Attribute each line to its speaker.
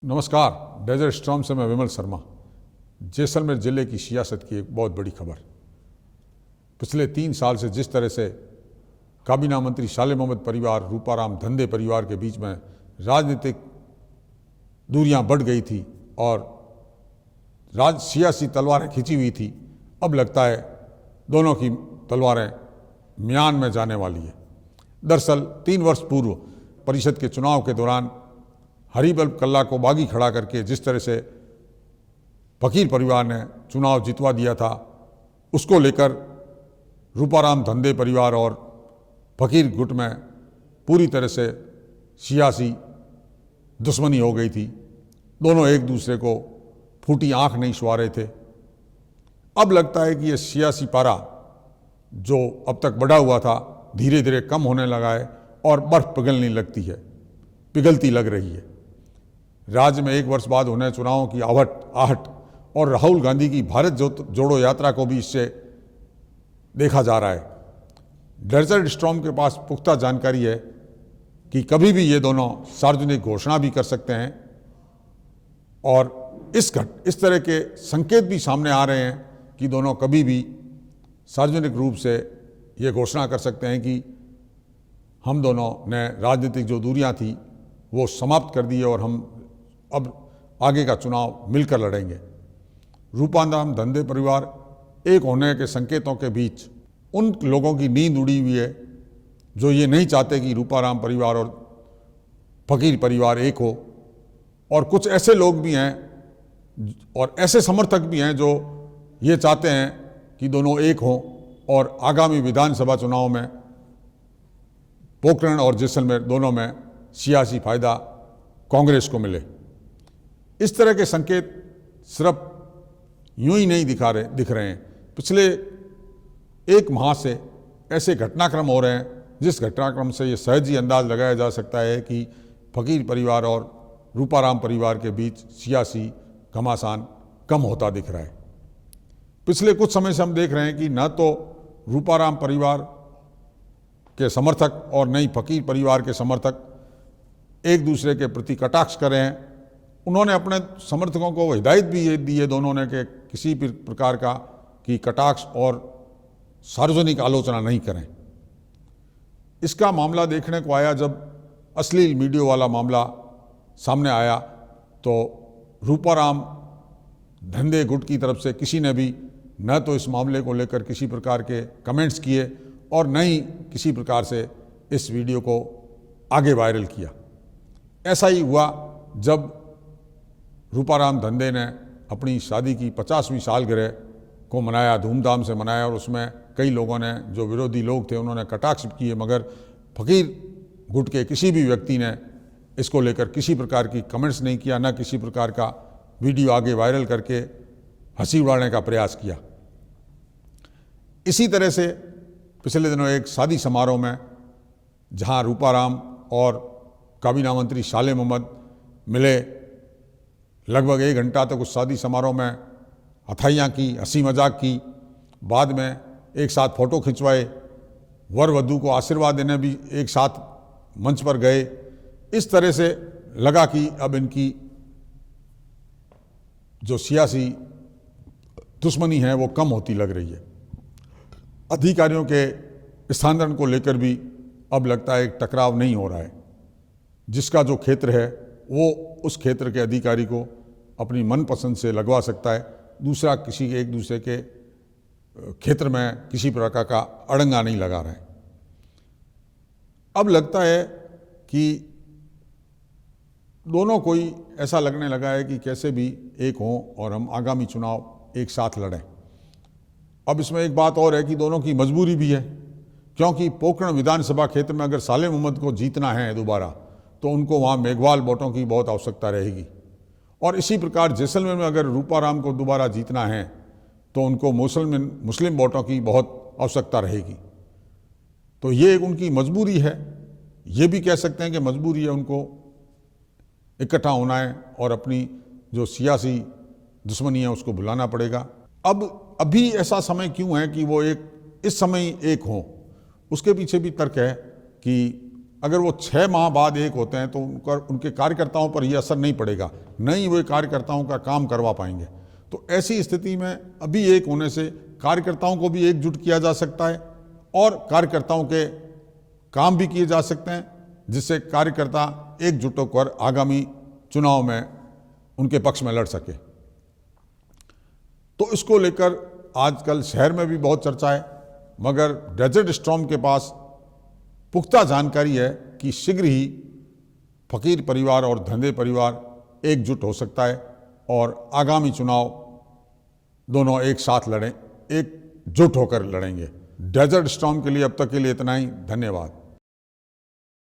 Speaker 1: नमस्कार। Desert storm से मैं विमल शर्मा। जैसलमेर ज़िले की सियासत की एक बहुत बड़ी खबर। पिछले 3 साल से जिस तरह से काबीना मंत्री साले मोहम्मद परिवार, रूपाराम धंधे परिवार के बीच में राजनीतिक दूरियां बढ़ गई थी और सियासी तलवारें खिंची हुई थी, अब लगता है दोनों की तलवारें म्यान में जाने वाली है। दरअसल 3 वर्ष पूर्व परिषद के चुनाव के दौरान हरीबल कल्ला को बागी खड़ा करके जिस तरह से फकीर परिवार ने चुनाव जितवा दिया था, उसको लेकर रूपाराम धंधे परिवार और फकीर गुट में पूरी तरह से सियासी दुश्मनी हो गई थी। दोनों एक दूसरे को फूटी आंख नहीं छुआ रहे थे। अब लगता है कि ये सियासी पारा जो अब तक बढ़ा हुआ था धीरे धीरे कम होने लगा है और बर्फ पिघलने पिघलती लग रही है। राज्य में 1 वर्ष बाद होने चुनावों की आहट और राहुल गांधी की भारत जोड़ो यात्रा को भी इससे देखा जा रहा है। डेजर्ट स्टॉर्म के पास पुख्ता जानकारी है कि कभी भी ये दोनों सार्वजनिक घोषणा भी कर सकते हैं और इस तरह के संकेत भी सामने आ रहे हैं कि दोनों कभी भी सार्वजनिक रूप से ये घोषणा कर सकते हैं कि हम दोनों ने राजनीतिक जो दूरियां थी वो समाप्त कर दी है और हम अब आगे का चुनाव मिलकर लड़ेंगे। रूपाराम धंधे परिवार एक होने के संकेतों के बीच उन लोगों की नींद उड़ी हुई है जो ये नहीं चाहते कि रूपाराम परिवार और फकीर परिवार एक हो, और कुछ ऐसे लोग भी हैं और ऐसे समर्थक भी हैं जो ये चाहते हैं कि दोनों एक हों और आगामी विधानसभा चुनाव में पोखरण और जैसलमेर दोनों में सियासी फायदा कांग्रेस को मिले। इस तरह के संकेत सिर्फ यूं ही नहीं दिख रहे हैं। पिछले 1 माह से ऐसे घटनाक्रम हो रहे हैं जिस घटनाक्रम से ये सहज ही अंदाज लगाया जा सकता है कि फकीर परिवार और रूपाराम परिवार के बीच सियासी घमासान कम होता दिख रहा है। पिछले कुछ समय से हम देख रहे हैं कि न तो रूपाराम परिवार के समर्थक और न ही फकीर परिवार के समर्थक एक दूसरे के प्रति कटाक्ष कर रहे हैं। उन्होंने अपने समर्थकों को हिदायत भी ये दी है दोनों ने कि किसी भी प्रकार का कि कटाक्ष और सार्वजनिक आलोचना नहीं करें। इसका मामला देखने को आया जब अश्लील वीडियो वाला मामला सामने आया तो रूपाराम धंधे गुट की तरफ से किसी ने भी न तो इस मामले को लेकर किसी प्रकार के कमेंट्स किए और न ही किसी प्रकार से इस वीडियो को आगे वायरल किया। ऐसा ही हुआ जब रूपाराम धंधे ने अपनी शादी की 50वीं सालगिरह को मनाया, धूमधाम से मनाया, और उसमें कई लोगों ने, जो विरोधी लोग थे, उन्होंने कटाक्ष किए, मगर फकीर गुट के किसी भी व्यक्ति ने इसको लेकर किसी प्रकार की कमेंट्स नहीं किया, न किसी प्रकार का वीडियो आगे वायरल करके हंसी उड़ाने का प्रयास किया। इसी तरह से पिछले दिनों एक शादी समारोह में जहां रूपाराम और काबीना मंत्री साले मोहम्मद मिले, लगभग 1 घंटा तक उस शादी समारोह में हथाइयाँ की, हंसी मजाक की, बाद में एक साथ फ़ोटो खिंचवाए, वर वधू को आशीर्वाद देने भी एक साथ मंच पर गए। इस तरह से लगा कि अब इनकी जो सियासी दुश्मनी है वो कम होती लग रही है। अधिकारियों के स्थानांतरण को लेकर भी अब लगता है एक टकराव नहीं हो रहा है। जिसका जो क्षेत्र है वो उस क्षेत्र के अधिकारी को अपनी मनपसंद से लगवा सकता है, दूसरा किसी के एक दूसरे के क्षेत्र में किसी प्रकार का अड़ंगा नहीं लगा रहा है। अब लगता है कि दोनों कोई ऐसा लगने लगा है कि कैसे भी एक हों और हम आगामी चुनाव एक साथ लड़ें। अब इसमें एक बात और है कि दोनों की मजबूरी भी है, क्योंकि पोखरण विधानसभा क्षेत्र में अगर साले मोहम्मद को जीतना है दोबारा तो उनको वहाँ मेघवाल वोटों की बहुत आवश्यकता रहेगी, और इसी प्रकार जैसलमेर में अगर रूपाराम को दोबारा जीतना है तो उनको मुस्लिम वोटों की बहुत आवश्यकता रहेगी। तो ये उनकी मजबूरी है, ये भी कह सकते हैं कि मजबूरी है, उनको इकट्ठा होना है और अपनी जो सियासी दुश्मनी है उसको भुलाना पड़ेगा। अब अभी ऐसा समय क्यों है कि वो इस समय एक हों, उसके पीछे भी तर्क है कि अगर वो 6 माह बाद एक होते हैं तो उनके कार्यकर्ताओं पर ये असर नहीं पड़ेगा, न ही वे कार्यकर्ताओं का काम करवा पाएंगे। तो ऐसी स्थिति में अभी एक होने से कार्यकर्ताओं को भी एकजुट किया जा सकता है और कार्यकर्ताओं के काम भी किए जा सकते हैं, जिससे कार्यकर्ता एकजुट होकर आगामी चुनाव में उनके पक्ष में लड़ सके। तो इसको लेकर आजकल शहर में भी बहुत चर्चा है, मगर डेजर्ट स्टॉर्म के पास पुख्ता जानकारी है कि शीघ्र ही फकीर परिवार और धंधे परिवार एकजुट हो सकता है और आगामी चुनाव दोनों एक साथ लड़ें, एकजुट होकर लड़ेंगे। डेजर्ट स्टॉर्म के लिए अब तक के लिए इतना ही। धन्यवाद।